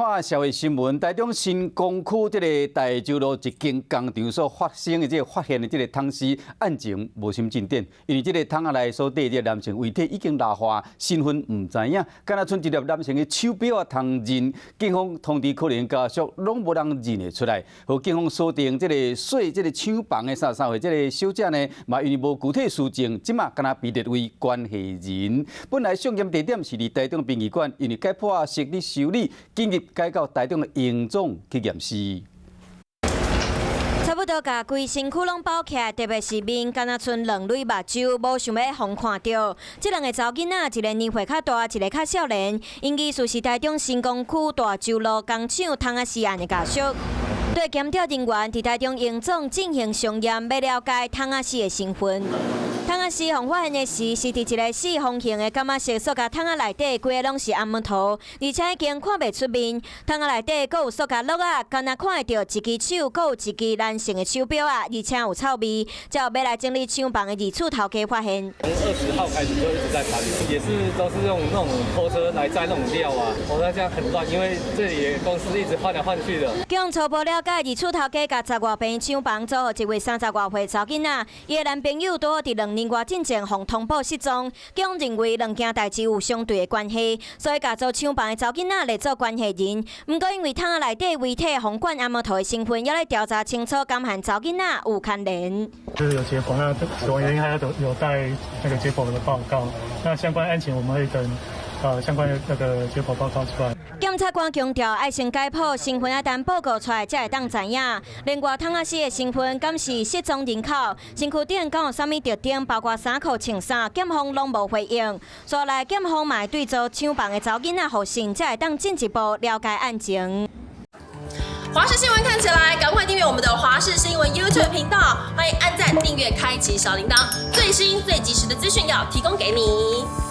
看社会新闻，台中新公区这个大洲路一间工厂所发生的发现的这个汤尸案情无什进展，因为这个汤内所缀这个男性遗体已经蜡化，身份唔知影，敢若剩一粒男性的手表啊通认，警方通知可能家属拢无人认得出来，和警方锁定这个锁这个厂房的三位这个小姐呢，嘛因为无具体事情，即马敢若被列为关系人。本来上验地点是伫台中殡仪馆，因为解剖设立修理，紧急改到台中的营总去验尸。差不多甲规身躯拢包起来，特别是面，敢若剩两蕊目睭，无想要互看到。这两个查囡仔，一个年岁较大，一个较少年，因疑似是台中新公区大洲路工厂汤仔尸案的家属。对检调人员伫台中营总进行详验，要了解汤仔尸的身份。汤仔尸互发现的时，是伫一个四方形的感觉色塑胶桶仔内底，规个拢是暗木头，而且已经看袂出面。桶仔内底阁有塑胶落啊，敢若看会到一支手，阁有一支男性的手表啊，而且有臭味。才有要来整理厂房的二处头家发现。从20号开始就一直在盘，也是都是用那种拖车来载那种料啊，那这样很乱，因为这里公司一直换来换去的。经初步了解，二处头家甲10外平厂房租互一位30外岁查囡仔，伊的男朋友拄好伫2年外进前互通报失踪，警方认为两件代志有相对的关系，所以甲做厂房的查囡仔列作关系人。不过因为桶仔内底遗体红冠阿摩头的身份，要来调查清楚，敢和查囡仔有牵连。就是有解剖，那死亡原因还有待那个解剖的报告。那相关案情我们会等相关的那个解剖报告出来。检察官强调，爱先解剖身份啊，等报告出来才会当知影。另外，汤仔尸的身份敢是失踪人口，身躯顶敢有啥物特点，包括衫裤、穿衫，检方拢无回应。所来，检方嘛会对做厂房的查囡仔互信，才会当进一步了解案情。华视新闻看起来，赶快订阅我们的华视新闻 YouTube 频道，欢迎按赞、订阅、开启小铃铛，最新最及时的资讯要提供给你。